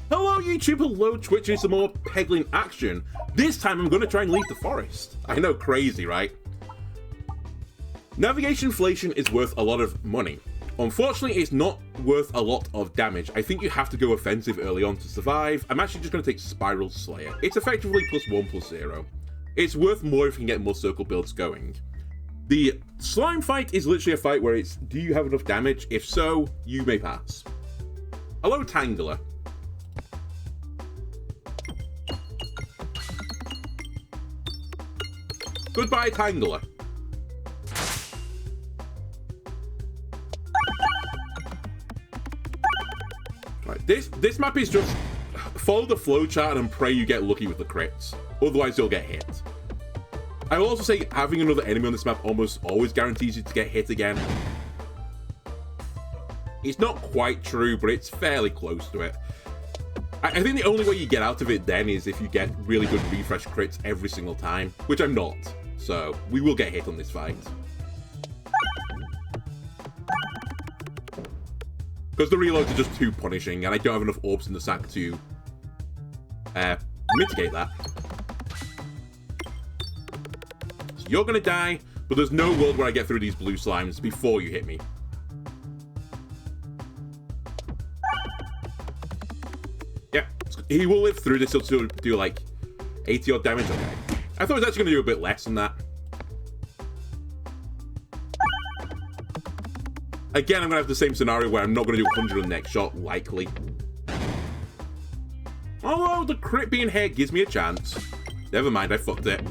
Hello YouTube, hello Twitch, and some more Peglin action. This time I'm going to try and leave the forest. I know, crazy, right? Navigation inflation is worth a lot of money. Unfortunately, it's not worth a lot of damage. I think you have to go offensive early on to survive. I'm actually just going to take Spiral Slayer. It's effectively +1/+0. It's worth more if you can get more circle builds going. The slime fight is literally a fight where it's, do you have enough damage? If so, you may pass. Hello, Tangler. Goodbye, Tangler. Right, this map is just follow the flowchart and pray you get lucky with the crits. Otherwise, you'll get hit. I will also say having another enemy on this map almost always guarantees you to get hit again. It's not quite true, but it's fairly close to it. I think the only way you get out of it then is if you get really good refresh crits every single time, which I'm not. So we will get hit on this fight. Because the reloads are just too punishing, and I don't have enough orbs in the sack to mitigate that. So you're going to die, but there's no world where I get through these blue slimes before you hit me. Yeah, he will live through this. He'll still do like 80 odd damage. Okay. I thought it was actually going to do a bit less than that. Again, I'm going to have the same scenario where I'm not going to do 100 on the next shot, likely. Although the crit being hit gives me a chance. Never mind, I fucked it.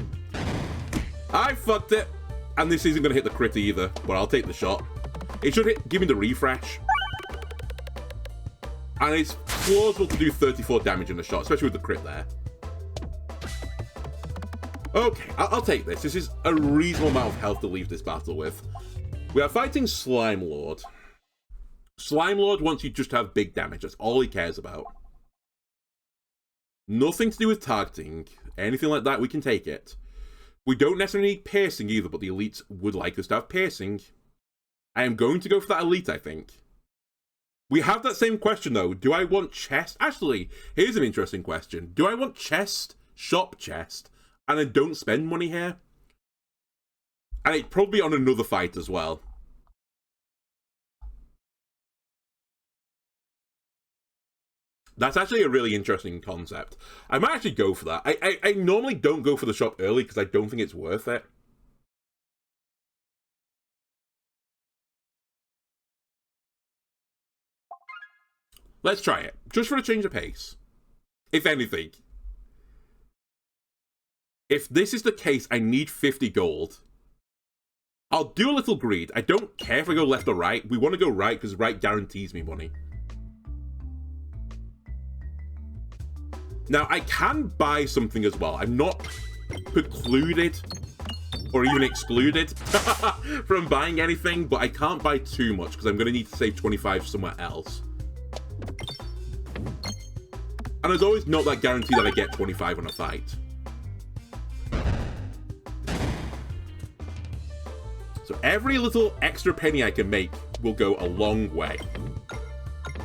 I fucked it. And this isn't going to hit the crit either, but I'll take the shot. It should give me the refresh. And it's plausible to do 34 damage in a shot, especially with the crit there. Okay, I'll take this. This is a reasonable amount of health to leave this battle with. We are fighting Slime Lord. Slime Lord wants you just to have big damage. That's all he cares about. Nothing to do with targeting. Anything like that, we can take it. We don't necessarily need piercing either, but the elites would like us to have piercing. I am going to go for that elite, I think. We have that same question, though. Do I want chest? Actually, here's an interesting question. Do I want chest, shop chest, and then don't spend money here? And it'd probably be on another fight as well. That's actually a really interesting concept. I might actually go for that. I normally don't go for the shop early because I don't think it's worth it. Let's try it. Just for a change of pace. If anything. If this is the case, I need 50 gold. I'll do a little greed. I don't care if I go left or right. We want to go right because right guarantees me money. Now, I can buy something as well. I'm not precluded or even excluded from buying anything, but I can't buy too much because I'm going to need to save 25 somewhere else. And there's always not that guarantee that I get 25 on a fight. So every little extra penny I can make will go a long way.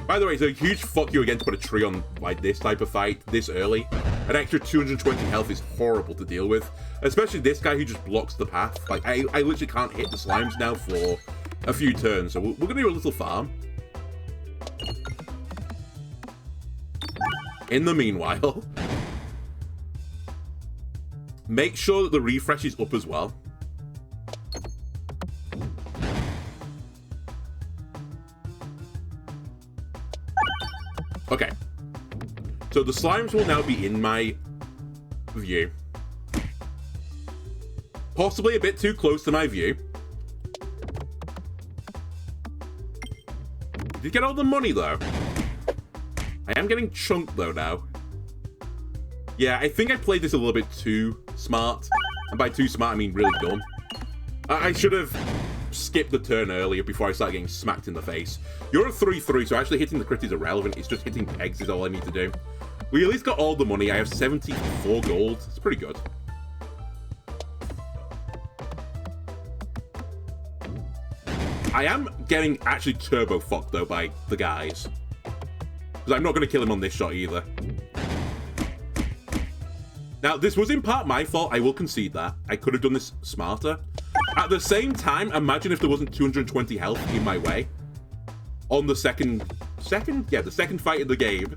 By the way, it's a huge fuck you again to put a tree on like this type of fight this early. An extra 220 health is horrible to deal with. Especially this guy who just blocks the path. Like, I literally can't hit the slimes now for a few turns. So we're going to do a little farm. In the meanwhile, make sure that the refresh is up as well. Okay, so the slimes will now be in my view. Possibly a bit too close to my view. Did you get all the money, though? I am getting chunked, though, now. Yeah, I think I played this a little bit too smart. And by too smart, I mean really dumb. I should have skipped the turn earlier before I started getting smacked in the face. You're a 3-3, so actually hitting the crit is irrelevant. It's just hitting pegs is all I need to do. We at least got all the money. I have 74 gold. It's pretty good. I am getting actually turbo fucked, though, by the guys. Because I'm not going to kill him on this shot either. Now, this was in part my fault. I will concede that. I could have done this smarter. At the same time, imagine if there wasn't 220 health in my way. On the second fight of the game.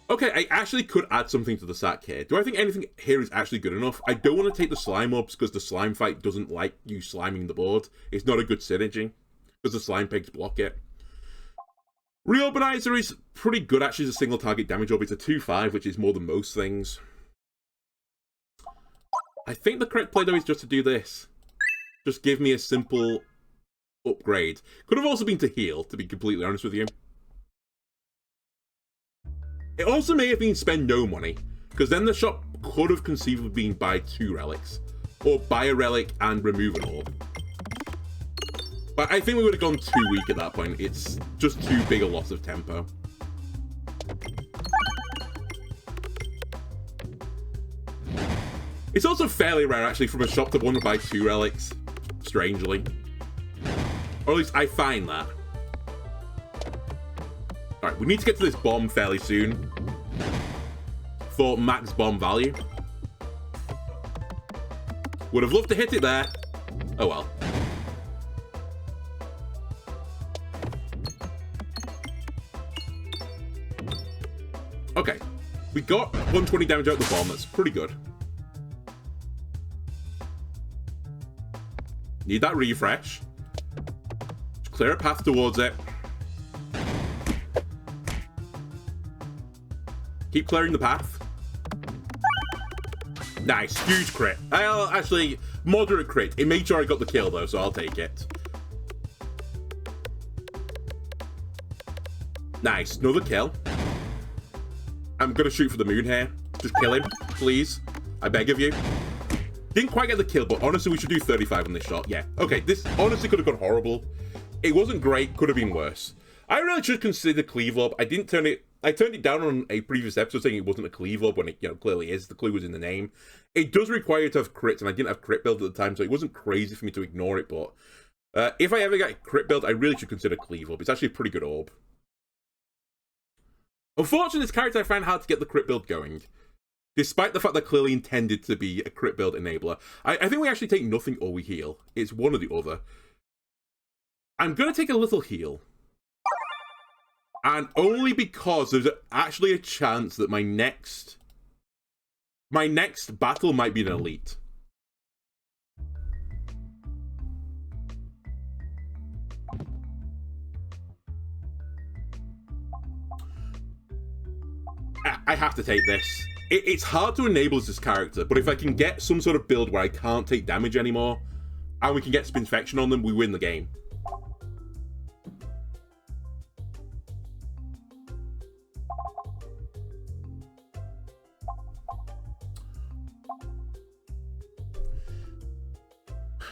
Okay, I actually could add something to the sack here. Do I think anything here is actually good enough? I don't want to take the slime orbs because the slime fight doesn't like you sliming the board. It's not a good synergy because the slime pegs block it. Reorbanizer is pretty good actually as a single target damage orb. It's a 2-5, which is more than most things. I think the correct play though is just to do this. Just give me a simple upgrade. Could have also been to heal, to be completely honest with you. It also may have been spend no money, because then the shop could have conceivably been buy 2 relics, or buy a relic and remove an orb. But I think we would have gone too weak at that point. It's just too big a loss of tempo. It's also fairly rare, actually, from a shop to want to buy 2 relics, strangely. Or at least I find that. Alright, we need to get to this bomb fairly soon. For max bomb value. Would have loved to hit it there. Oh well. Okay. We got 120 damage out of the bomb. That's pretty good. Need that refresh. Just clear a path towards it. Keep clearing the path. Nice, huge crit. Actually, moderate crit. It made sure I got the kill though, so I'll take it. Nice, another kill. I'm gonna shoot for the moon here. Just kill him, please. I beg of you. Didn't quite get the kill, but honestly, we should do 35 on this shot. Yeah, okay, this honestly could have gone horrible. It wasn't great, could have been worse. I really should consider Cleave Orb. I turned it down on a previous episode saying it wasn't a Cleave Orb when it clearly is. The clue was in the name. It does require you to have crits, and I didn't have crit build at the time, so it wasn't crazy for me to ignore it, but if I ever get crit build, I really should consider Cleave Orb. It's actually a pretty good orb. Unfortunately, this character I find hard to get the crit build going. Despite the fact that clearly intended to be a crit build enabler. I think we actually take nothing or we heal. It's one or the other. I'm going to take a little heal. And only because there's actually a chance that my next battle might be an elite. I have to take this. It's hard to enable as this character, but if I can get some sort of build where I can't take damage anymore, and we can get Spinfection on them, we win the game.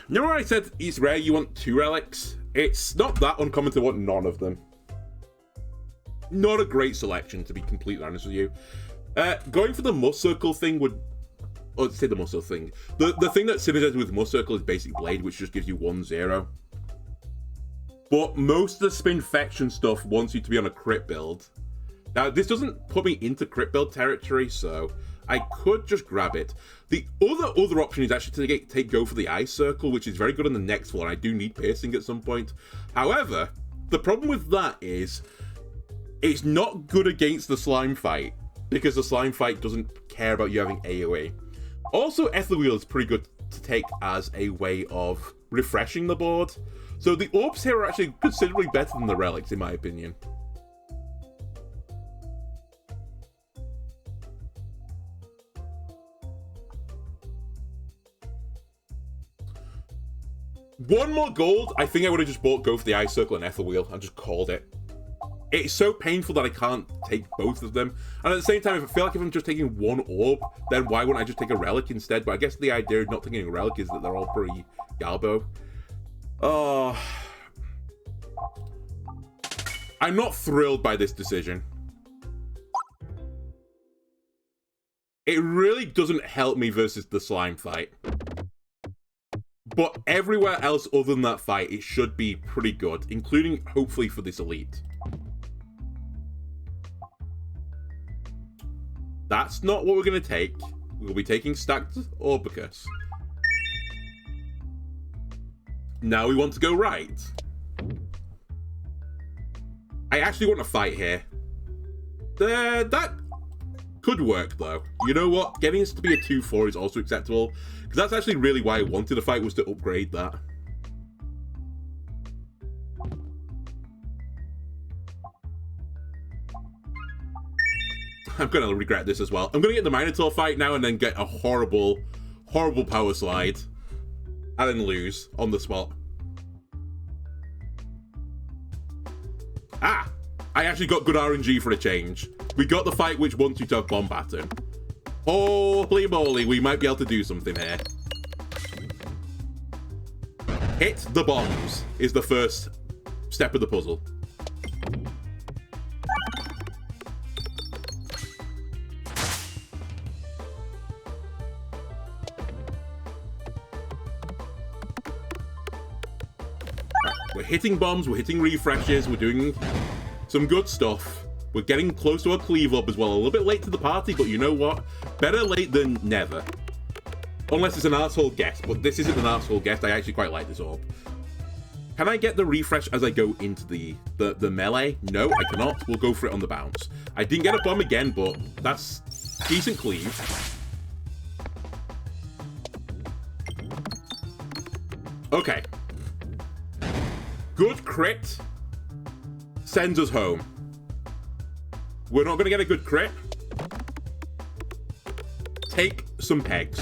Remember when I said it's rare you want 2 relics? It's not that uncommon to want none of them. Not a great selection, to be completely honest with you. Going for the Must Circle thing would... Oh, say the Must Circle thing. The thing that synergizes with Must Circle is Basic Blade, which just gives you 1-0. But most of the Spinfection stuff wants you to be on a crit build. Now, this doesn't put me into crit build territory, so I could just grab it. The other option is actually to go for the Ice Circle, which is very good on the next floor, and I do need piercing at some point. However, the problem with that is it's not good against the slime fight, because the slime fight doesn't care about you having AoE. Also, Ether Wheel is pretty good to take as a way of refreshing the board. So the orbs here are actually considerably better than the relics, in my opinion. One more gold, I think I would have just go for the Ice Circle and Ether Wheel and just called it. It's so painful that I can't take both of them. And at the same time, if I feel like if I'm just taking one orb, then why wouldn't I just take a relic instead? But I guess the idea of not taking a relic is that they're all pretty garbo. Oh. I'm not thrilled by this decision. It really doesn't help me versus the slime fight. But everywhere else other than that fight, it should be pretty good, including, hopefully, for this elite. That's not what we're going to take. We'll be taking Stacked Orbicus. Now we want to go right. I actually want to fight here. That could work, though. You know what? Getting this to be a 2-4 is also acceptable. Because that's actually really why I wanted to fight, was to upgrade that. I'm going to regret this as well. I'm going to get the Minotaur fight now and then get a horrible, horrible power slide. And then lose on the spot. Ah! I actually got good RNG for a change. We got the fight which wants you to have bomb pattern. Holy moly, we might be able to do something here. Hit the bombs is the first step of the puzzle. We're hitting bombs, we're hitting refreshes, we're doing some good stuff. We're getting close to our cleave up as well. A little bit late to the party, but you know what? Better late than never. Unless it's an arsehole guess, but this isn't an arsehole guess. I actually quite like this orb. Can I get the refresh as I go into the melee? No, I cannot. We'll go for it on the bounce. I didn't get a bomb again, but that's decent cleave. Okay. Good crit sends us home. We're not going to get a good crit. Take some pegs.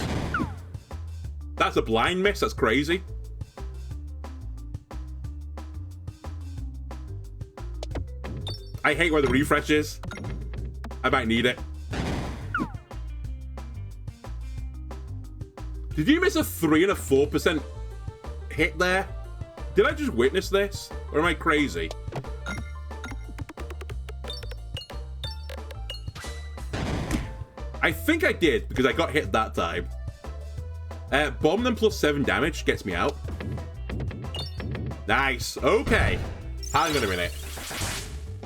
That's a blind miss. That's crazy. I hate where the refresh is. I might need it. Did you miss a 3 and a 4% hit there? Did I just witness this? Or am I crazy? I think I did, because I got hit that time. Bomb them plus 7 damage gets me out. Nice. Okay. Hang on a minute.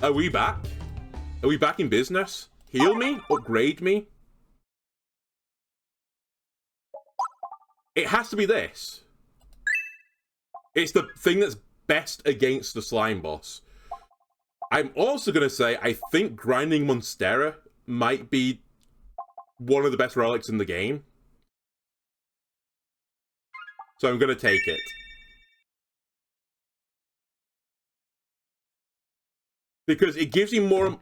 Are we back? Are we back in business? Heal me? Upgrade me? It has to be this. It's the thing that's best against the slime boss. I'm also going to say, I think Grinding Monstera might be one of the best relics in the game. So I'm going to take it. Because it gives you more...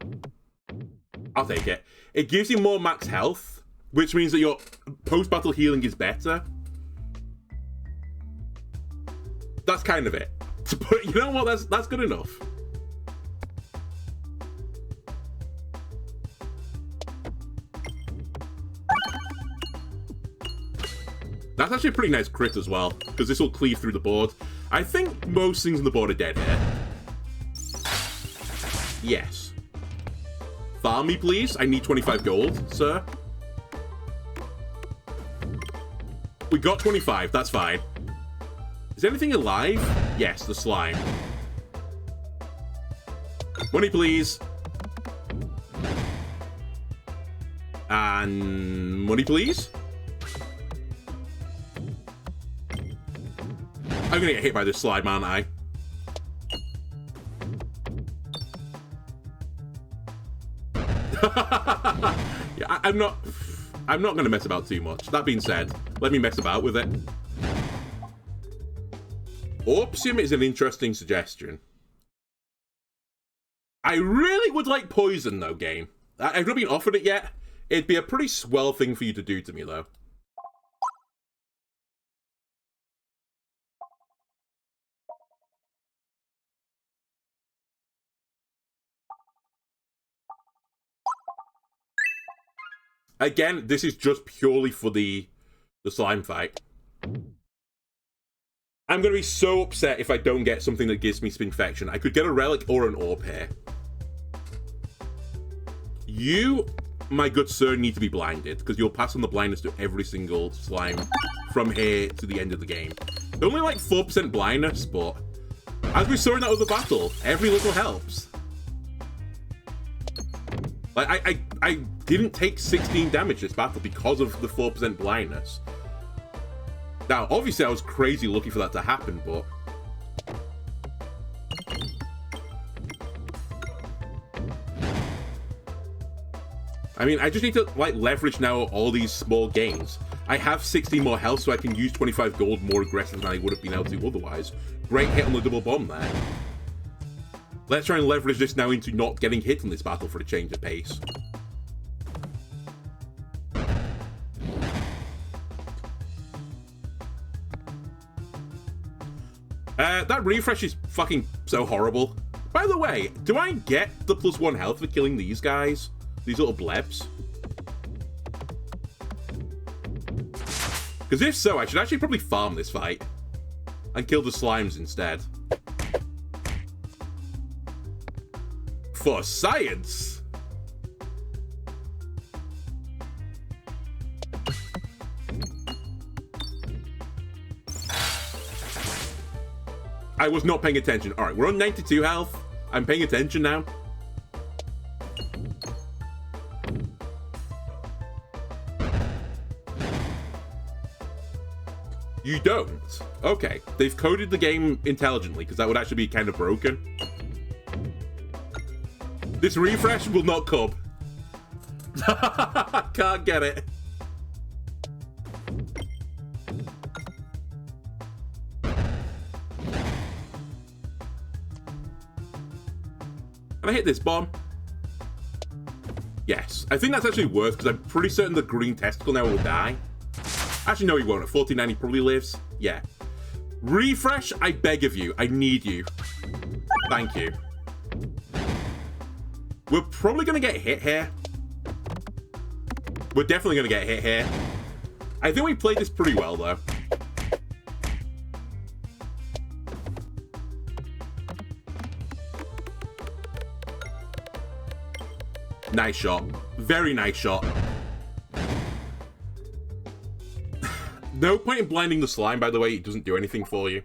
I'll take it. It gives you more max health, which means that your post-battle healing is better. That's kind of it. But you know what? That's good enough. That's actually a pretty nice crit as well, because this will cleave through the board. I think most things on the board are dead here. Yes. Farm me, please. I need 25 gold, sir. We got 25. That's fine. Is anything alive? Yes, the slime. Money, please. And money, please. I'm gonna get hit by this slime, aren't I? Yeah, I'm not gonna mess about too much. That being said, let me mess about with it. Orpsium is an interesting suggestion. I really would like poison, though, game. I've not been offered it yet. It'd be a pretty swell thing for you to do to me, though. Again, this is just purely for the slime fight. I'm going to be so upset if I don't get something that gives me Spinfection. I could get a relic or an orb here. You, my good sir, need to be blinded, because you'll pass on the blindness to every single slime from here to the end of the game. Only like 4% blindness, but as we saw in that other battle, every little helps. Like, I didn't take 16 damage this battle because of the 4% blindness. Now, obviously I was crazy lucky for that to happen, but... I mean, I just need to, like, leverage now all these small gains. I have 16 more health, so I can use 25 gold more aggressive than I would have been able to otherwise. Great hit on the double bomb there. Let's try and leverage this now into not getting hit in this battle for a change of pace. That refresh is fucking so horrible. By the way, do I get the +1 health for killing these guys? These little blebs? Because if so, I should actually probably farm this fight. And kill the slimes instead. For science! I was not paying attention. Alright, we're on 92 health. I'm paying attention now. You don't? Okay. They've coded the game intelligently, because that would actually be kind of broken. This refresh will not come. Can't get it. Can I hit this bomb? Yes. I think that's actually worth, because I'm pretty certain the green testicle now will die. Actually, no, he won't. At 49, he probably lives. Yeah. Refresh, I beg of you. I need you. Thank you. We're probably going to get hit here. We're definitely going to get hit here. I think we played this pretty well, though. Nice shot. Very nice shot. No point in blinding the slime, by the way. It doesn't do anything for you.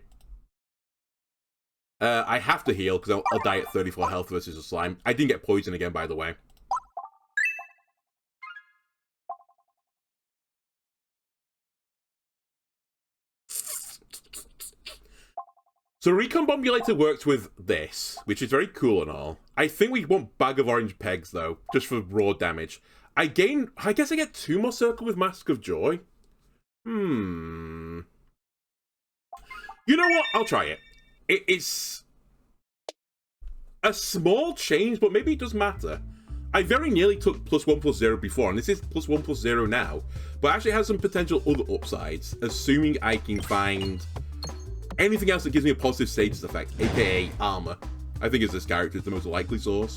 I have to heal, because I'll die at 34 health versus a slime. I didn't get poison again, by the way. So Recombobulator works with this, which is very cool and all. I think we want Bag of Orange Pegs, though, just for raw damage. I guess I get 2 more Circle with Mask of Joy. You know what? I'll try it. It's a small change, but maybe it does matter. I very nearly took +1/+0 before, and this is +1/+0 now, but actually has some potential other upsides, assuming I can find anything else that gives me a positive status effect, aka armor. I think as this character is the most likely source.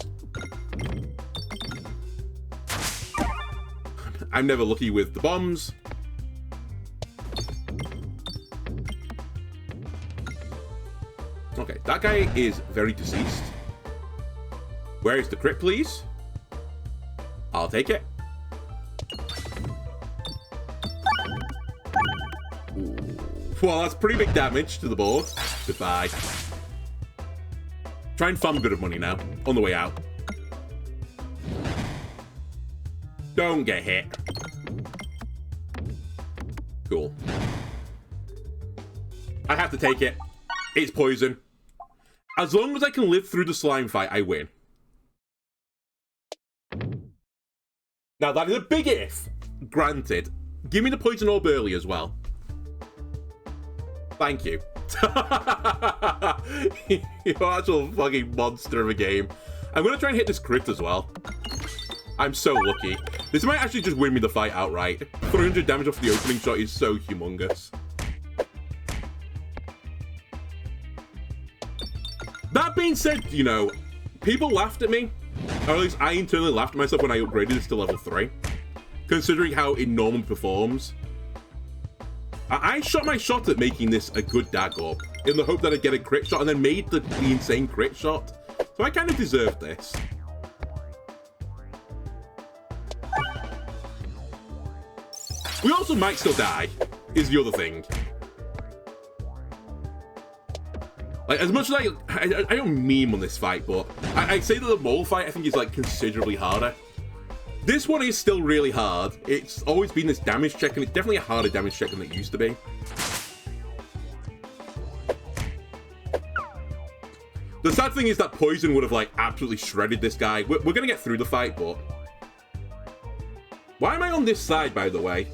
I'm never lucky with the bombs. Okay, that guy is very deceased. Where is the crit, please? I'll take it. Ooh. Well, that's pretty big damage to the board. Goodbye. Try and farm a bit of money now, on the way out. Don't get hit. Cool. I have to take it. It's poison. As long as I can live through the slime fight, I win. Now, that is a big if. Granted. Give me the poison orb early as well. Thank you. You're an actual fucking monster of a game. I'm going to try and hit this crit as well. I'm so lucky. This might actually just win me the fight outright. 300 damage off the opening shot is so humongous. That being said, you know, people laughed at me. Or at least I internally laughed at myself when I upgraded this to level 3. Considering how it normally performs. I shot my shot at making this a good dagger in the hope that I'd get a crit shot and then made the insane crit shot. So I kind of deserved this. We also might still die, is the other thing. Like, as much as I don't meme on this fight, but I say that the mole fight I think is like considerably harder. This one is still really hard. It's always been this damage check, and it's definitely a harder damage check than it used to be. The sad thing is that poison would have like absolutely shredded this guy. We're gonna get through the fight, but why am I on this side, by the way?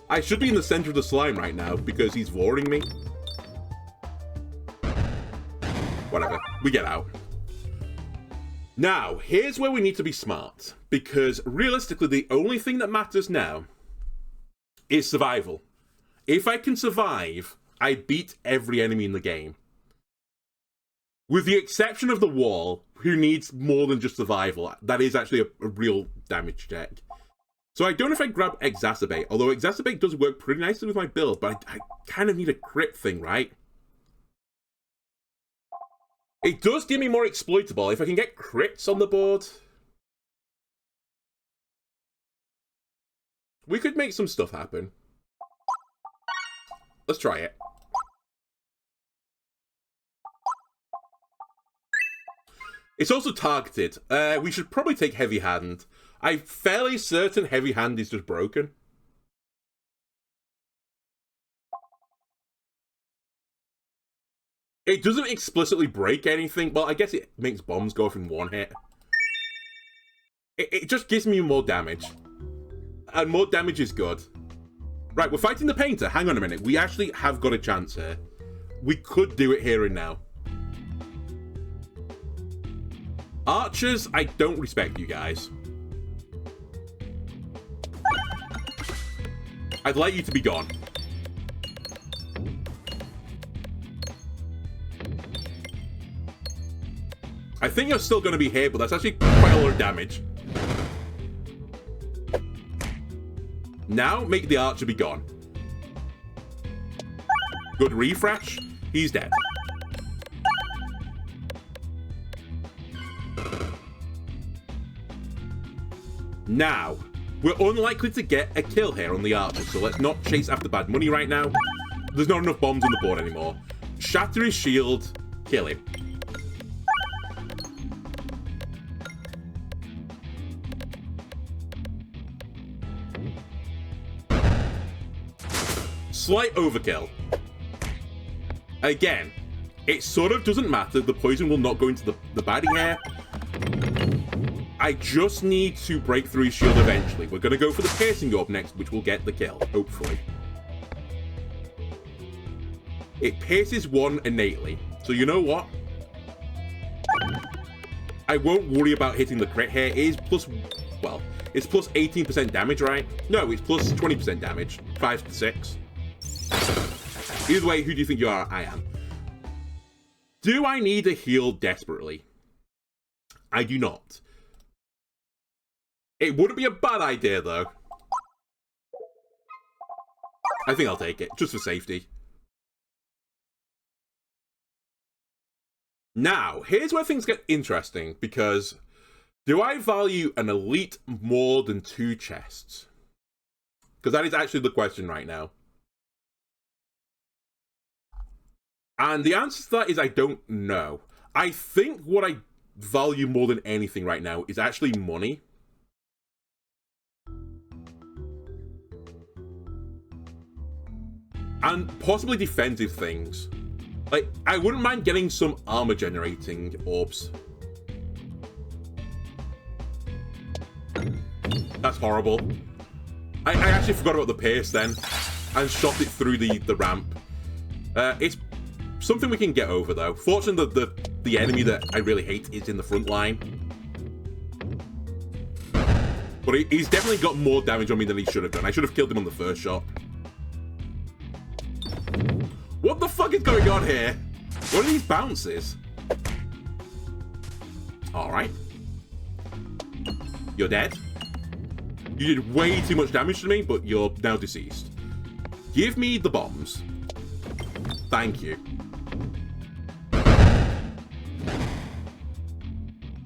I should be in the center of the slime right now because he's voring me. Whatever, we get out. Now, here's where we need to be smart, because realistically, the only thing that matters now is survival. If I can survive, I beat every enemy in the game. With the exception of the wall, who needs more than just survival. That is actually a real damage check. So I don't know if I grab Exacerbate, although Exacerbate does work pretty nicely with my build, but I kind of need a crit thing, right? It does give me more exploitable if I can get crits on the board. We could make some stuff happen. Let's try it. It's also targeted. We should probably take Heavy Hand. I'm fairly certain Heavy Hand is just broken. It doesn't explicitly break anything. Well, I guess it makes bombs go off in one hit. It just gives me more damage. And more damage is good. Right, we're fighting the painter. Hang on a minute. We actually have got a chance here. We could do it here and now. Archers, I don't respect you guys. I'd like you to be gone. I think you're still going to be here, but that's actually quite a lot of damage. Now, make the archer be gone. Good refresh. He's dead. Now, we're unlikely to get a kill here on the archer, so let's not chase after bad money right now. There's not enough bombs on the board anymore. Shatter his shield, kill him. Slight overkill. Again, it sort of doesn't matter. The poison will not go into the baddie here. I just need to break through his shield eventually. We're going to go for the piercing orb next, which will get the kill, hopefully. It pierces one innately. So you know what? I won't worry about hitting the crit here. It is plus, well, it's plus 18% damage, right? No, it's plus 20% damage. 5 to 6. Either way, who do you think you are? I am. Do I need a heal desperately? I do not. It wouldn't be a bad idea, though. I think I'll take it, just for safety. Now, here's where things get interesting, because do I value an elite more than 2 chests? Because that is actually the question right now. And the answer to that is I don't know. I think what I value more than anything right now is actually money. And possibly defensive things. Like, I wouldn't mind getting some armor generating orbs. That's horrible. I actually forgot about the pierce then, and shot it through the ramp. It's something we can get over, though. Fortunately, the enemy that I really hate is in the front line. But he's definitely got more damage on me than he should have done. I should have killed him on the first shot. What the fuck is going on here? What are these bounces? Alright. You're dead. You did way too much damage to me, but you're now deceased. Give me the bombs. Thank you.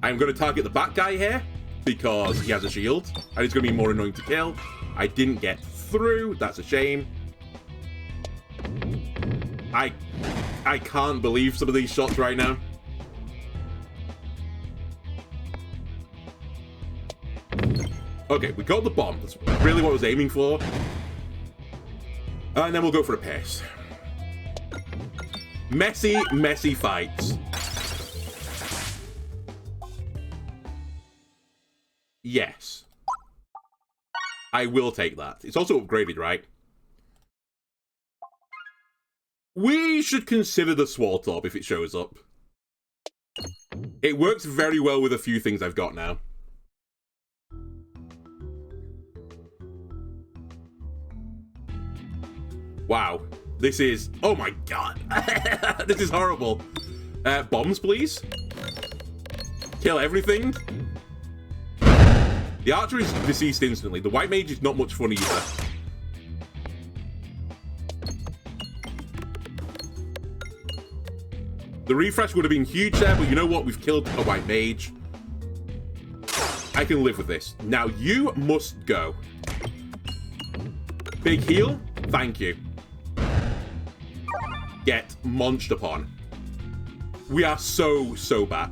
I'm going to target the bat guy here, because he has a shield, and he's going to be more annoying to kill. I didn't get through. That's a shame. I can't believe some of these shots right now. Okay, we got the bomb. That's really what I was aiming for. And then we'll go for a pace. Messy, messy fights. Yes. I will take that. It's also upgraded, right? We should consider the Swalt Orb if it shows up. It works very well with a few things I've got now. Wow. This is... Oh my god. This is horrible. Bombs, please. Kill everything. The archer is deceased instantly. The white mage is not much fun either. The refresh would have been huge there, but you know what? We've killed a white mage. I can live with this. Now, you must go. Big heal. Thank you. Get munched upon. We are so, so bad.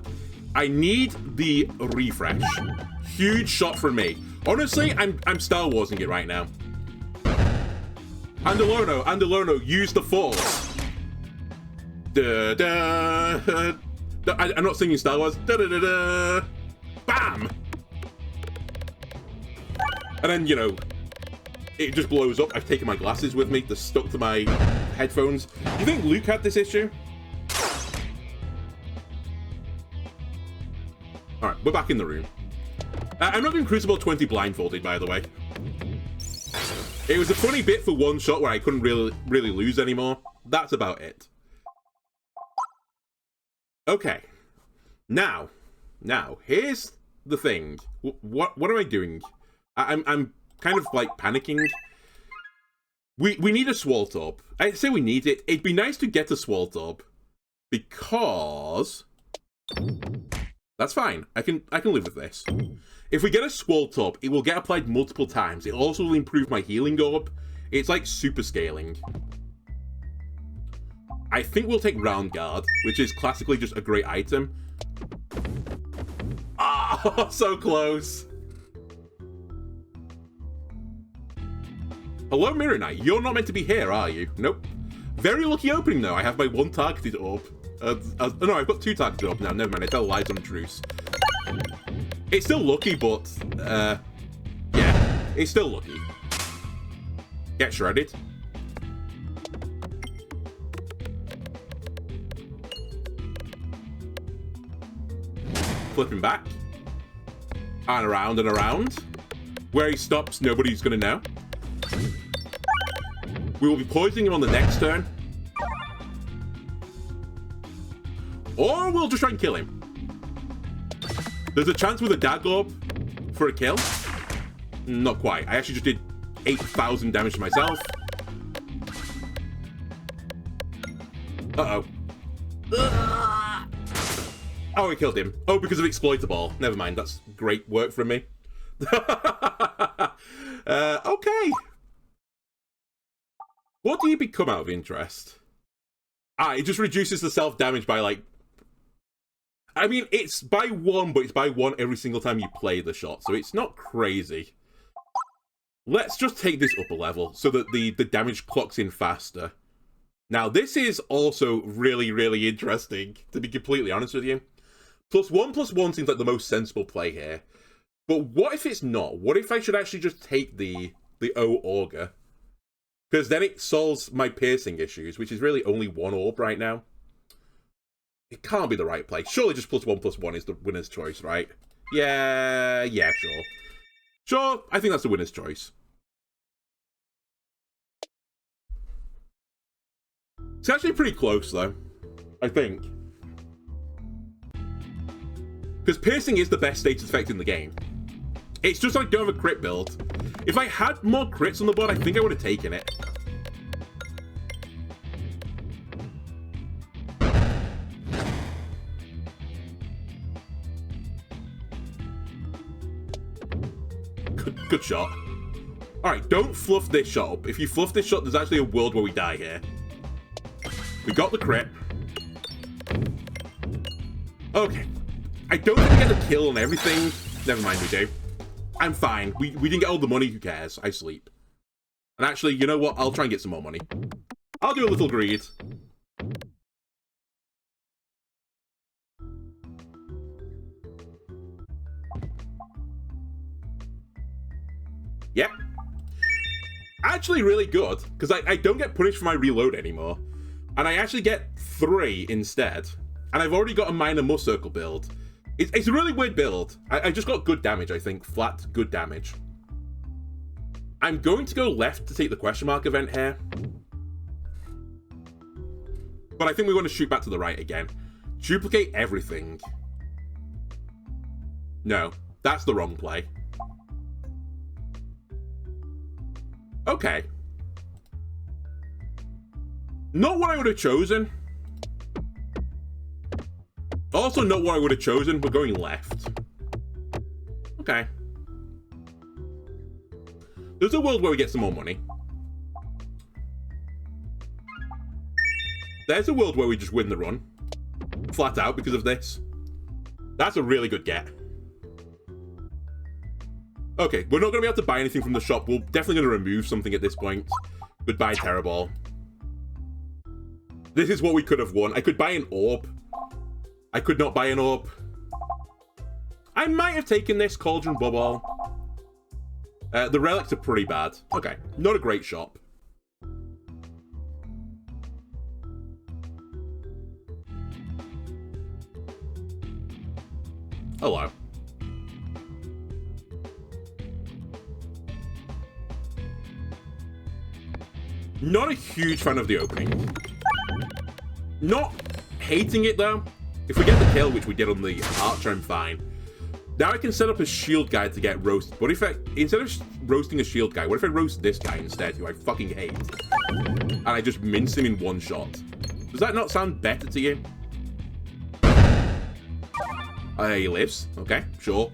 I need the refresh. Huge shot from me. Honestly, I'm Star Warsing it right now. Andalono, use the force. Da, da, da. I'm not singing Star Wars. Da, da, da, da. Bam! And then, you know, it just blows up. I've taken my glasses with me. They're stuck to my headphones. Do you think Luke had this issue? Alright, we're back in the room. I'm not doing Crucible 20 blindfolded, by the way. It was a funny bit for one shot where I couldn't really lose anymore. That's about it. Okay. Now, here's the thing. What am I doing? I'm kind of like panicking. We need a Swalt Orb. I say we need it. It'd be nice to get a Swalt Orb because that's fine. I can live with this. If we get a Swalt Orb, it will get applied multiple times. It also will improve my healing orb. It's like super scaling. I think we'll take Round Guard, which is classically just a great item. Ah, so close. Hello, Mirror Knight. You're not meant to be here, are you? Nope. Very lucky opening, though. I have my one targeted orb. No, I've got two targeted orbs now. Never mind. I tell lies on truce. It's still lucky, but, yeah. It's still lucky. Get shredded. Flipping back. And around and around. Where he stops, nobody's gonna know. We will be poisoning him on the next turn. Or we'll just try and kill him. There's a chance with a Dag Orb for a kill. Not quite. I actually just did 8,000 damage to myself. Uh-oh. Oh, I killed him. Oh, because of Exploitable. Never mind. That's great work from me. Okay. What do you become out of interest? It just reduces the self-damage by, like... I mean, it's by one, but it's by one every single time you play the shot, so it's not crazy. Let's just take this up a level so that the damage clocks in faster. Now, this is also really, really interesting, to be completely honest with you. +1/+1 seems like the most sensible play here. But what if it's not? What if I should actually just take the O Augur? Because then it solves my piercing issues, which is really only one orb right now. It can't be the right play. Surely just +1/+1 is the winner's choice, right? Yeah, sure. Sure, I think that's the winner's choice. It's actually pretty close, though. I think. Because piercing is the best status effect in the game. It's just I don't have a crit build. If I had more crits on the board, I think I would have taken it. Good shot. Alright, don't fluff this shot up. If you fluff this shot, there's actually a world where we die here. We got the crit. Okay. I don't think we get the kill on everything. Never mind, we do. I'm fine. We didn't get all the money. Who cares? I sleep. And actually, you know what? I'll try and get some more money. I'll do a little greed. Yep. Actually really good, because I don't get punished for my reload anymore. And I actually get 3 instead. And I've already got a minor must circle build. It's a really weird build. I just got good damage, I think. Flat, good damage. I'm going to go left to take the question mark event here. But I think we want to shoot back to the right again. Duplicate everything. No, that's the wrong play. Okay. Not what I would have chosen. Also not what I would have chosen. We're going left. Okay. There's a world where we get some more money. There's a world where we just win the run. Flat out because of this. That's a really good get. Okay, we're not going to be able to buy anything from the shop. We're definitely going to remove something at this point. Goodbye, Terrorball. This is what we could have won. I could buy an orb. I could not buy an orb. I might have taken this Cauldron Bubble. The relics are pretty bad. Okay, not a great shop. Hello. Not a huge fan of the opening. Not hating it though. If we get the kill, which we did on the archer, I'm fine. Now I can set up a shield guy to get roasted. But if I, instead of roasting a shield guy, what if I roast this guy instead, who I fucking hate? And I just mince him in one shot. Does that not sound better to you? He lives. Okay, sure.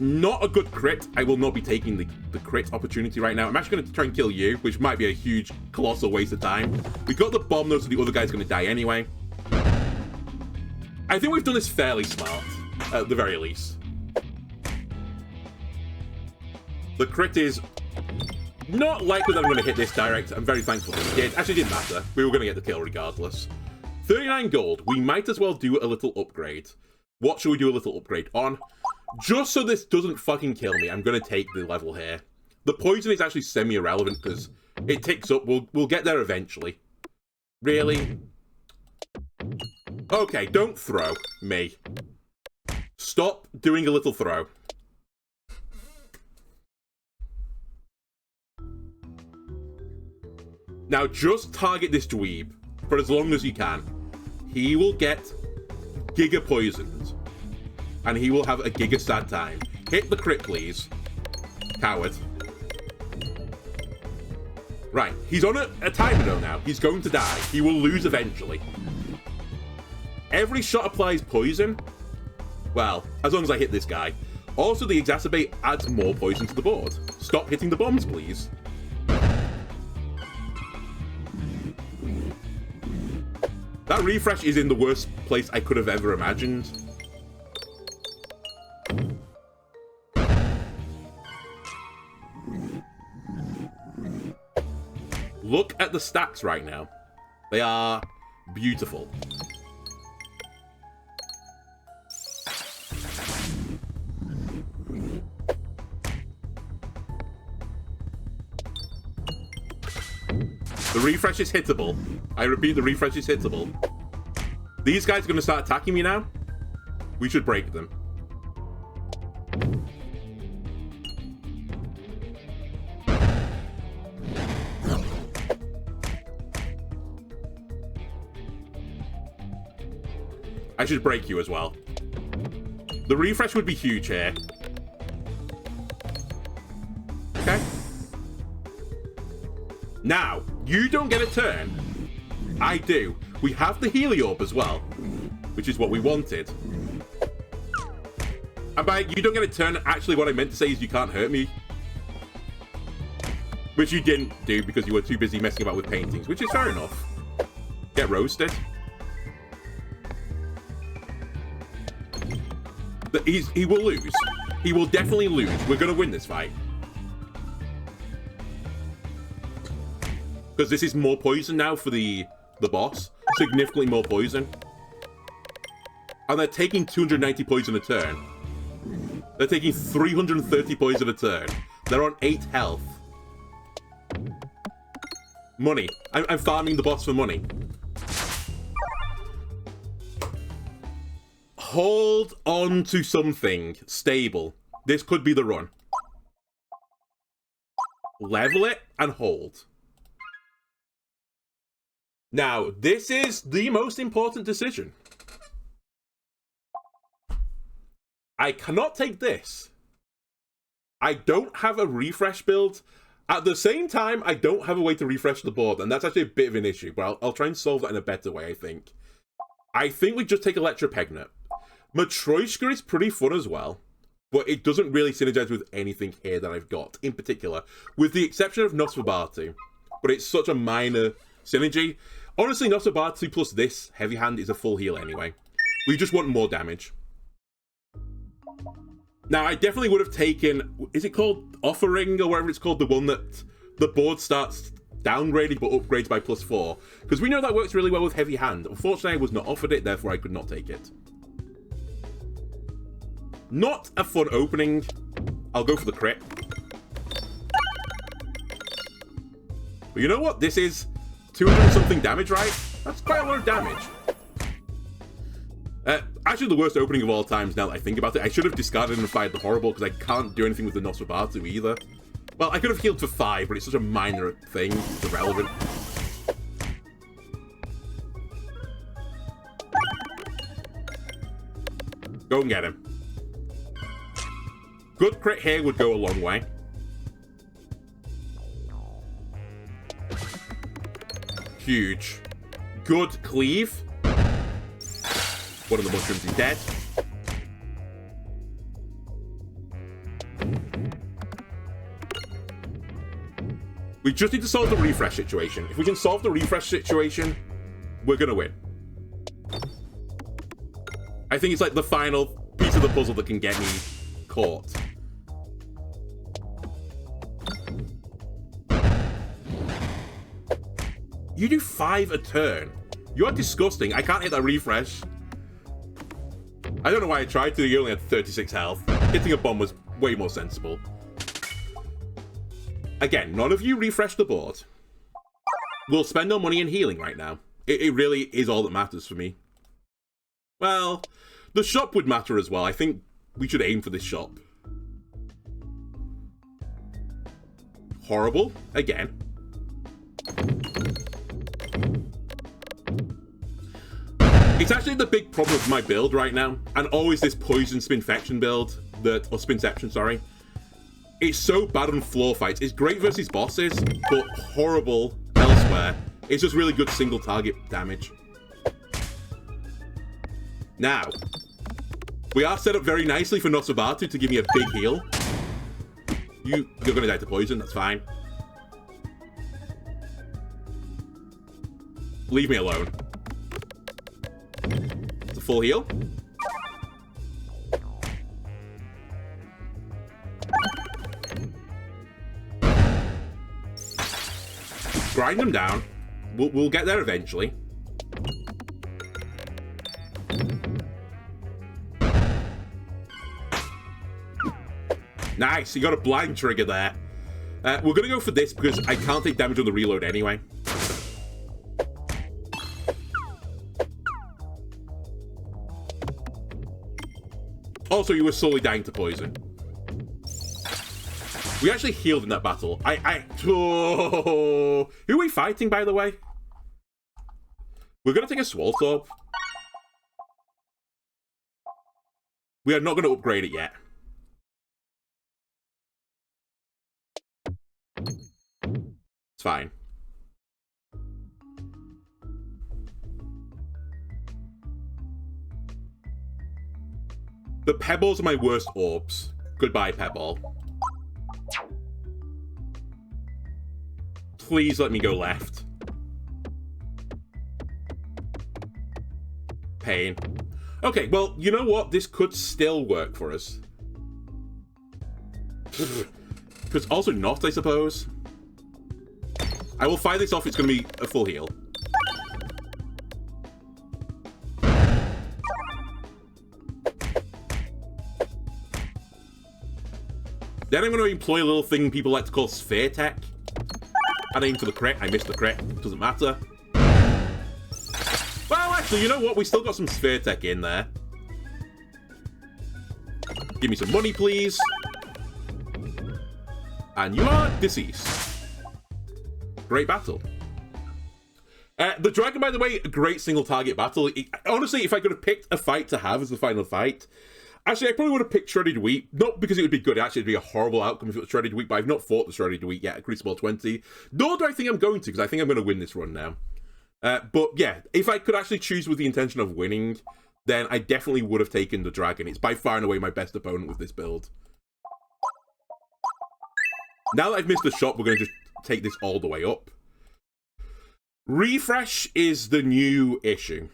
Not a good crit. I will not be taking the crit opportunity right now. I'm actually going to try and kill you, which might be a huge, colossal waste of time. We got the bomb, though, so the other guy's going to die anyway. I think we've done this fairly smart, at the very least. The crit is not likely that I'm going to hit this direct. I'm very thankful that we did. Actually, it didn't matter. We were going to get the kill regardless. 39 gold. We might as well do a little upgrade. What should we do a little upgrade on? Just so this doesn't fucking kill me, I'm going to take the level here. The poison is actually semi-irrelevant because it ticks up. We'll get there eventually. Really? Okay, don't throw me. Stop doing a little throw. Now just target this dweeb for as long as you can. He will get giga poisoned. And he will have a giga sad time. Hit the crit, please. Coward. Right, he's on a timer though now. He's going to die. He will lose eventually. Every shot applies poison. Well, as long as I hit this guy. Also, the exacerbate adds more poison to the board. Stop hitting the bombs, please. That refresh is in the worst place I could have ever imagined. Look at the stacks right now. They are beautiful. The refresh is hittable. I repeat, the refresh is hittable. These guys are going to start attacking me now. We should break them. I should break you as well. The refresh would be huge here. Okay. Now, you don't get a turn. I do. We have the Heliorb as well, which is what we wanted. And by you don't get a turn, actually what I meant to say is you can't hurt me. Which you didn't do because you were too busy messing about with paintings, which is fair enough. Get roasted. He will lose. He will definitely lose. We're going to win this fight. Because this is more poison now for the boss. Significantly more poison. And they're taking 290 poison a turn. They're taking 330 poison a turn. They're on 8 health. Money. I'm farming the boss for money. Hold on to something stable. This could be the run. Level it and hold. Now, this is the most important decision. I cannot take this. I don't have a refresh build. At the same time, I don't have a way to refresh the board, and that's actually a bit of an issue, but I'll try and solve that in a better way, I think. I think we just take Electropegnet. Matryoshka is pretty fun as well, but it doesn't really synergize with anything here that I've got, in particular, with the exception of Nosferatu. But it's such a minor synergy. Honestly, Nosferatu plus this Heavy Hand is a full heal anyway. We just want more damage. Now, I definitely would have taken, is it called Offering or whatever it's called, the one that the board starts downgraded but upgrades by +4? Because we know that works really well with Heavy Hand. Unfortunately, I was not offered it, therefore I could not take it. Not a fun opening. I'll go for the crit. But you know what? This is 200 something damage, right? That's quite a lot of damage. Actually, the worst opening of all times now that I think about it. I should have discarded and fired the Horrible because I can't do anything with the Nosferatu either. Well, I could have healed for 5, but it's such a minor thing. It's irrelevant. Go and get him. Good crit here would go a long way. Huge. Good cleave. One of the mushrooms is dead. We just need to solve the refresh situation. If we can solve the refresh situation, we're gonna win. I think it's like the final piece of the puzzle that can get me caught. You do 5 a turn. You are disgusting. I can't hit that refresh. I don't know why I tried to. You only had 36 health. Hitting a bomb was way more sensible. Again, none of you refresh the board. We'll spend our money in healing right now. It really is all that matters for me. Well, the shop would matter as well. I think we should aim for this shop. Horrible. Again. It's actually the big problem with my build right now, and always this Poison Spinfection build, or Spinception, sorry. It's so bad on floor fights. It's great versus bosses, but horrible elsewhere. It's just really good single target damage. Now, we are set up very nicely for Nosferatu to give me a big heal. You're gonna die to poison, that's fine. Leave me alone. It's a full heal. Grind them down. We'll get there eventually. Nice, you got a blind trigger there. We're gonna go for this because I can't take damage on the reload anyway. Also, you were slowly dying to poison. We actually healed in that battle. Oh, who are we fighting, by the way? We're gonna take a Swaltorb. We are not gonna upgrade it yet. It's fine. The pebbles are my worst orbs. Goodbye, Pebble. Please let me go left. Pain. Okay, well, you know what? This could still work for us. Because also not, I suppose. I will fire this off. It's going to be a full heal. Then I'm going to employ a little thing people like to call sphere tech. And aim for the crit. I missed the crit. Doesn't matter. Well, actually, you know what? We still got some sphere tech in there. Give me some money, please. And you are deceased. Great battle. The dragon, by the way, a great single target battle. Honestly, if I could have picked a fight to have as the final fight, actually, I probably would have picked Shredded Wheat. Not because it would be good, actually, it'd be a horrible outcome if it was Shredded Wheat, but I've not fought the Shredded Wheat yet at Crucible 20. Nor do I think I'm going to, because I think I'm going to win this run now. But yeah, if I could actually choose with the intention of winning, then I definitely would have taken the dragon. It's by far and away my best opponent with this build. Now that I've missed the shot, we're going to just take this all the way up. Refresh is the new issue.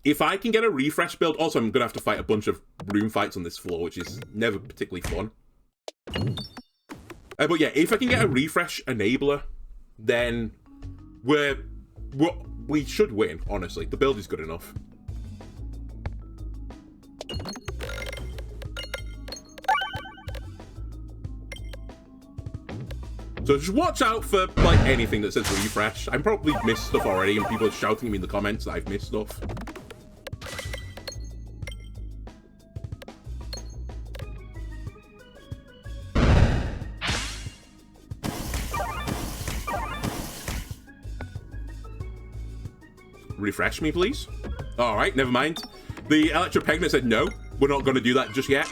If I can get a refresh build, also I'm going to have to fight a bunch of room fights on this floor, which is never particularly fun. But yeah, if I can get a refresh enabler, then we should win, honestly. The build is good enough. So just watch out for, like, anything that says refresh. I'm probably missed stuff already, and people are shouting at me in the comments that I've missed stuff. Refresh me, please. Alright, never mind. The Electropegnet said no, we're not going to do that just yet.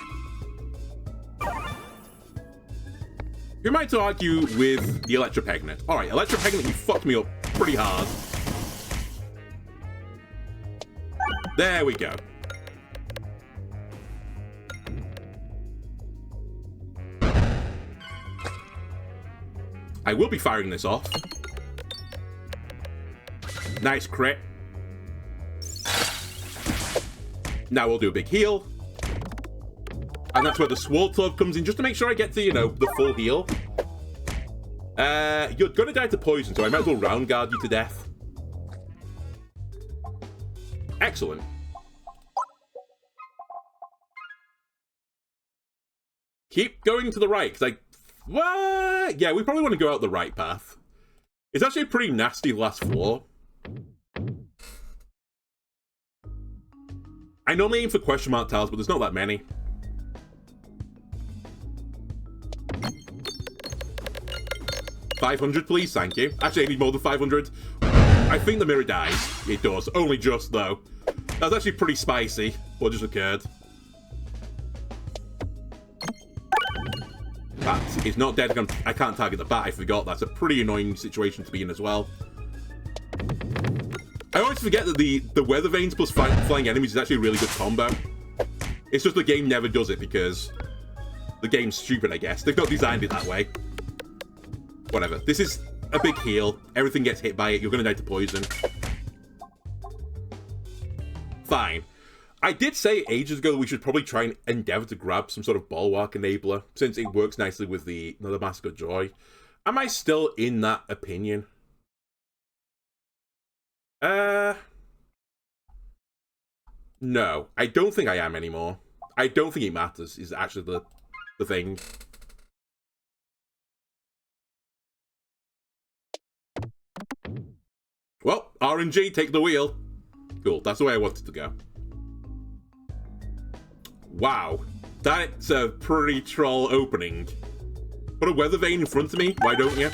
Who am I to argue with the Electropegnet? Alright, Electropegnet, you fucked me up pretty hard. There we go. I will be firing this off. Nice crit. Now we'll do a big heal. And that's where the Swoltov comes in, just to make sure I get to, you know, the full heal. You're gonna die to poison, so I might as well round guard you to death. Excellent. Keep going to the right, because what? Yeah, we probably want to go out the right path. It's actually a pretty nasty last floor. I normally aim for question mark tiles, but there's not that many. $500, please, thank you. Actually, I need more than 500. I think the mirror dies. It does, only just, though. That was actually pretty spicy, what just occurred. Bat is not dead. I can't target the bat, I forgot. That's a pretty annoying situation to be in as well. I always forget that the weather vanes plus flying enemies is actually a really good combo. It's just the game never does it because the game's stupid, I guess. They've not designed it that way. Whatever. This is a big heal. Everything gets hit by it. You're going to die to poison. Fine. I did say ages ago that we should probably try and endeavor to grab some sort of bulwark enabler, since it works nicely with the Mask of Joy. Am I still in that opinion? No. I don't think I am anymore. I don't think it matters, is actually the thing. Well, RNG, take the wheel. Cool, that's the way I wanted to go. Wow, that's a pretty troll opening. Put a weather vane in front of me, why don't you?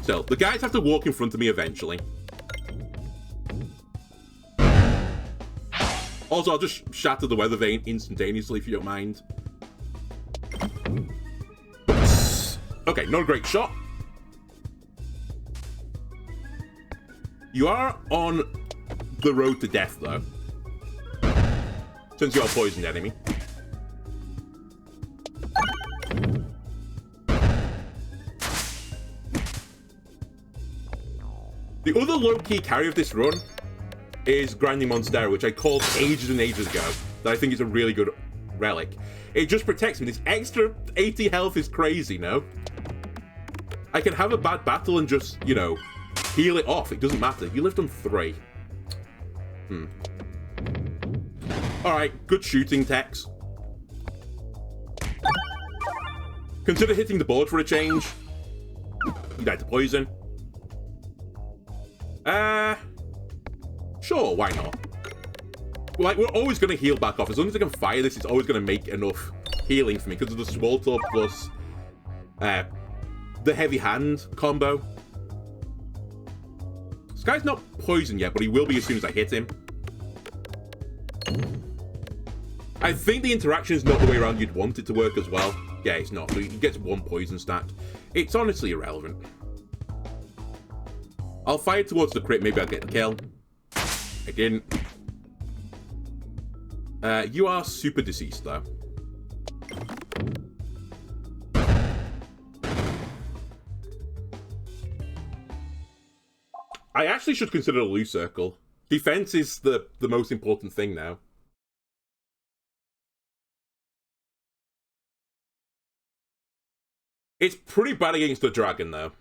So, the guys have to walk in front of me eventually. Also, I'll just shatter the weather vane instantaneously if you don't mind. Oops. Okay, not a great shot. You are on the road to death, though. Since you're a poisoned enemy. The other low-key carry of this run is Grinding Monstera, which I called ages and ages ago, that I think is a really good relic. It just protects me. This extra 80 health is crazy, no? I can have a bad battle and just, you know, heal it off. It doesn't matter. You lived on 3. Alright, good shooting, Tex. Consider hitting the board for a change. You died to poison. Sure, why not? Like, we're always going to heal back off. As long as I can fire this, it's always going to make enough healing for me because of the Swaltor plus the Heavy Hand combo. This guy's not poisoned yet, but he will be as soon as I hit him. I think the interaction is not the way around you'd want it to work as well. Yeah, it's not. So he gets 1 poison stack. It's honestly irrelevant. I'll fire towards the crit. Maybe I'll get the kill. I didn't. You are super deceased, though. I actually should consider a loose circle. Defense is the most important thing now. It's pretty bad against the dragon, though.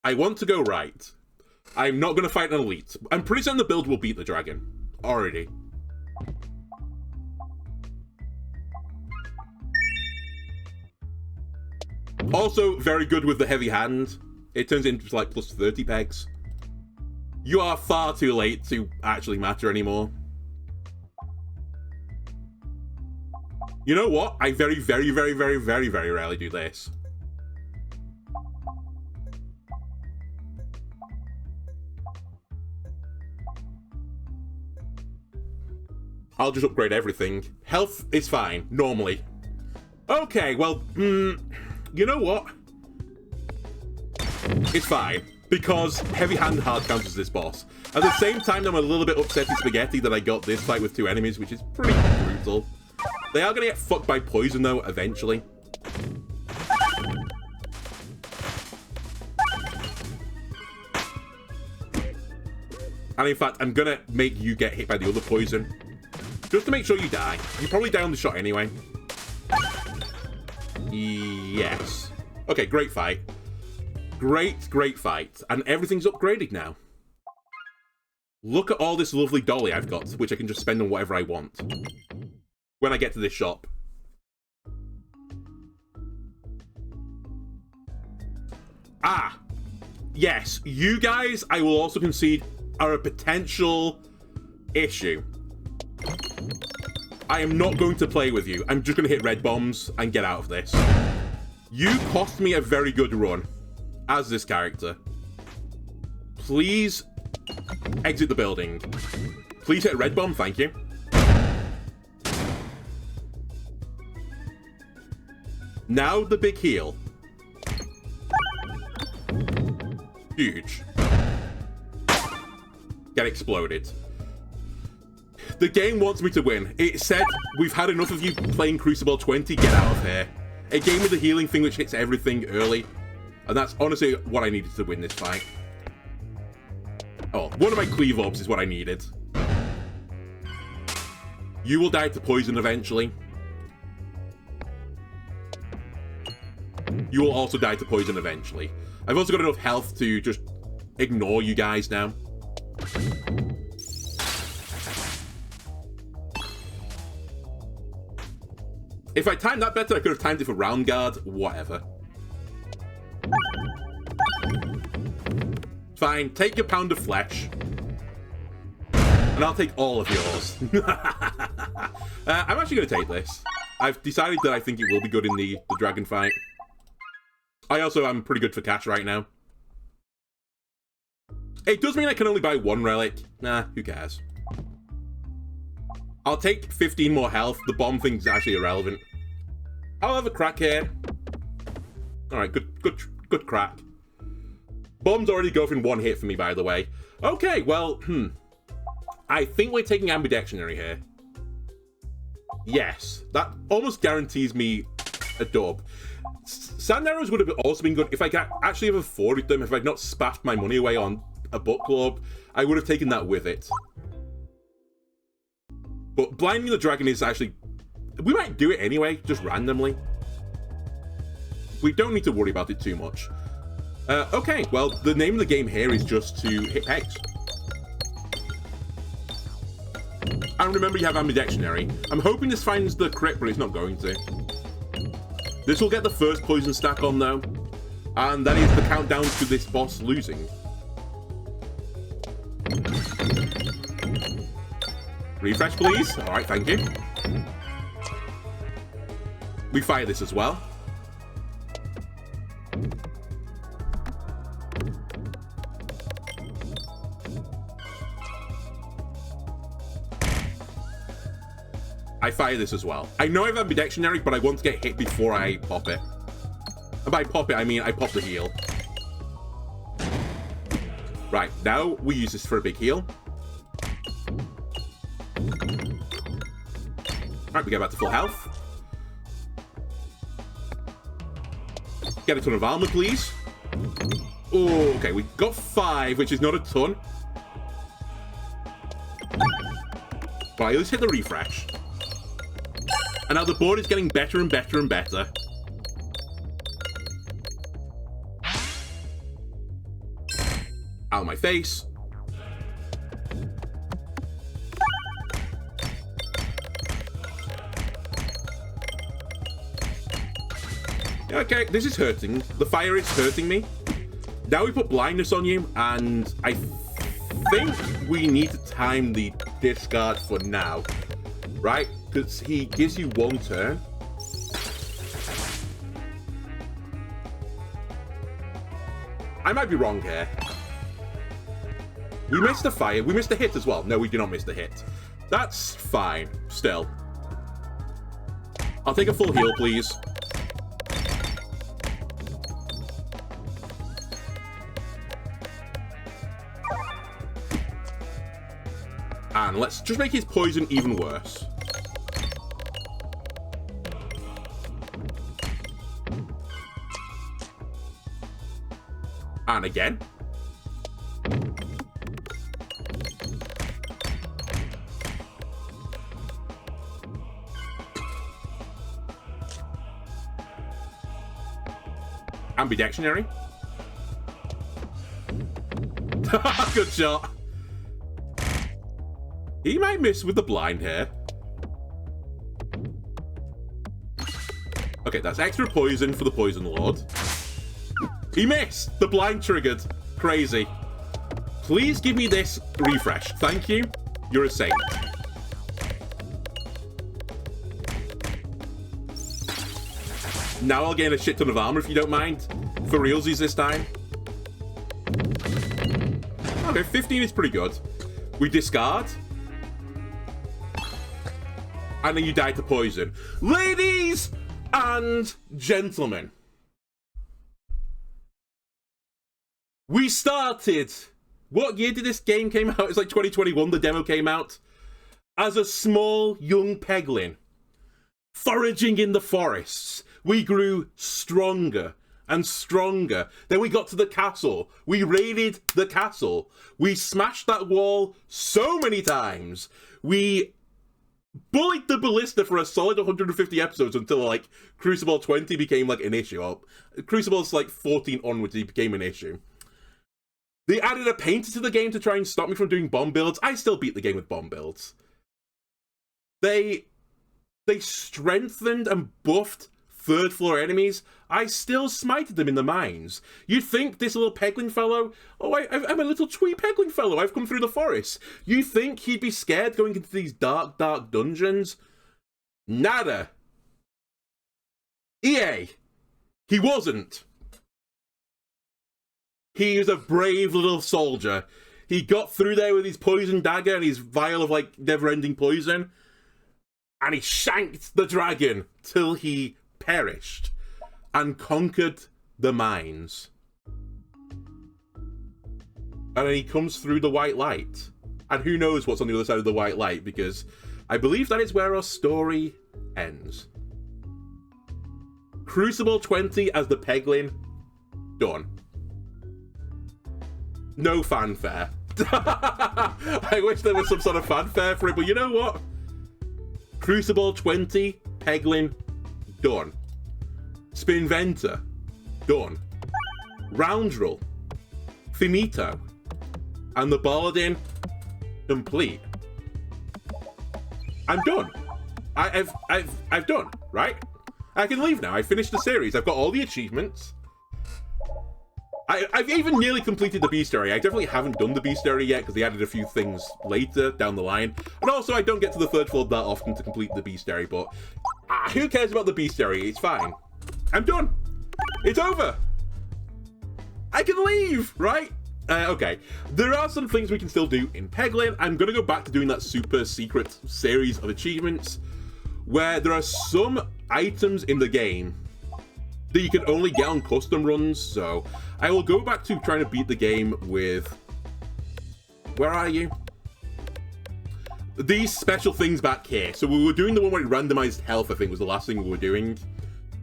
I want to go right. I'm not going to fight an elite. I'm pretty certain the build will beat the dragon. Already. Also, very good with the heavy hand. It turns into like plus 30 pegs. You are far too late to actually matter anymore. You know what? I very, very, very, very, very, very rarely do this. I'll just upgrade everything. Health is fine, normally. Okay, well, you know what? It's fine, because Heavy Hand hard counters this boss. At the same time, I'm a little bit upset in Spaghetti that I got this fight with 2 enemies, which is pretty brutal. They are going to get fucked by poison, though, eventually. And in fact, I'm going to make you get hit by the other poison. Just to make sure you die. You probably die on the shot anyway. Yes. Okay, great fight. Great, great fight. And everything's upgraded now. Look at all this lovely dolly I've got, which I can just spend on whatever I want. When I get to this shop. Ah! Yes, you guys, I will also concede, are a potential issue. I am not going to play with you. I'm just going to hit red bombs and get out of this. You cost me a very good run as this character. Please exit the building. Please hit a red bomb, thank you. Now the big heal. Huge. Get exploded. The game wants me to win. It said, we've had enough of you playing Crucible 20, get out of here. It gave me the healing thing which hits everything early. And that's honestly what I needed to win this fight. Oh, one of my cleave orbs is what I needed. You will die to poison eventually. You will also die to poison eventually. I've also got enough health to just ignore you guys now. If I timed that better, I could have timed it for round guard. Whatever. Fine, take your pound of flesh. And I'll take all of yours. I'm actually going to take this. I've decided that I think it will be good in the dragon fight. I also am pretty good for cash right now. It does mean I can only buy 1 relic. Nah, who cares? I'll take 15 more health. The bomb thing's actually irrelevant. I'll have a crack here. Alright, good crack. Bombs already go in 1 hit for me, by the way. Okay, well, I think we're taking ambidextrary here. Yes, that almost guarantees me a dub. Sand arrows would have also been good if I could actually have afforded them, if I'd not spaffed my money away on a book club. I would have taken that with it. But blinding the dragon is actually... We might do it anyway, just randomly. We don't need to worry about it too much. Okay, well, the name of the game here is just to hit pegs. And remember, you have ambidextrary. I'm hoping this finds the crit, but it's not going to. This will get the first poison stack on, though. And that is the countdown to this boss losing. Refresh, please. All right, thank you. We fire this as well. I fire this as well. I know I have ambidextrary, but I want to get hit before I pop it. And by pop it, I mean I pop the heal. Right, now we use this for a big heal. Right, we get back to full health. Get a ton of armor, please. Oh, okay, we got 5, which is not a ton. Right, let's hit the refresh. And now the board is getting better and better and better. Out of my face. Okay, this is hurting. The fire is hurting me. Now we put blindness on you, and I think we need to time the discard for now. Right? Because he gives you 1 turn. I might be wrong here. We missed the fire. We missed the hit as well. No, we do not miss the hit. That's fine. Still. I'll take a full heal, please. And let's just make his poison even worse. And again. Ambidextrary. Good shot. He might miss with the blind here. Okay, that's extra poison for the Poison Lord. He missed! The blind triggered. Crazy. Please give me this refresh. Thank you. You're a saint. Now I'll gain a shit ton of armor if you don't mind. For realsies this time. Okay, 15 is pretty good. We discard. And then you die to poison. Ladies and gentlemen. We started... What year did this game came out? It's like 2021, the demo came out. As a small, young Peglin. Foraging in the forests. We grew stronger and stronger. Then we got to the castle. We raided the castle. We smashed that wall so many times. We bullied the ballista for a solid 150 episodes until, like, Crucible 20 became, like, an issue. Or, Crucible's, like, 14 onwards, it became an issue. They added a painter to the game to try and stop me from doing bomb builds. I still beat the game with bomb builds. They strengthened and buffed third floor enemies. I still smited them in the mines. You'd think this little Peglin fellow, I'm a little twee Peglin fellow, I've come through the forest. You think he'd be scared going into these dark, dark dungeons? Nada. EA. He wasn't. He was a brave little soldier. He got through there with his poison dagger and his vial of, like, never-ending poison. And he shanked the dragon till he perished and conquered the mines. And then he comes through the white light. And who knows what's on the other side of the white light, because I believe that is where our story ends. Crucible 20 as the Peglin. Done. No fanfare. I wish there was some sort of fanfare for it, but you know what? Crucible 20, Peglin, done. Spinventer, done. Roundrel, finito. And the Bardin, complete. I'm done. I've done, right? I can leave now. I finished the series. I've got all the achievements. I've even nearly completed the beast area. I definitely haven't done the beast area yet because they added a few things later down the line. And also, I don't get to the third floor that often to complete the beast area, but who cares about the beast area? It's fine. I'm done. It's over. I can leave, right? Okay. There are some things we can still do in Peglin. I'm going to go back to doing that super secret series of achievements where there are some items in the game that you can only get on custom runs, so I will go back to trying to beat the game with... Where are you? These special things back here. So we were doing the one where it randomized health, I think was the last thing we were doing.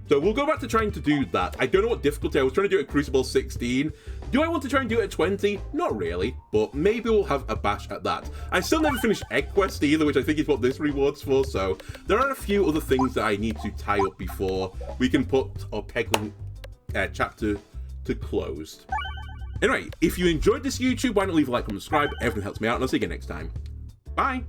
So we'll go back to trying to do that. I don't know what difficulty. I was trying to do it at Crucible 16. Do I want to try and do it at 20? Not really, but maybe we'll have a bash at that. I still never finished Egg Quest either, which I think is what this reward's for, so there are a few other things that I need to tie up before we can put our Peglin chapter to closed. Anyway, if you enjoyed this YouTube, why not leave a like, comment, subscribe? Everything helps me out, and I'll see you again next time. Bye!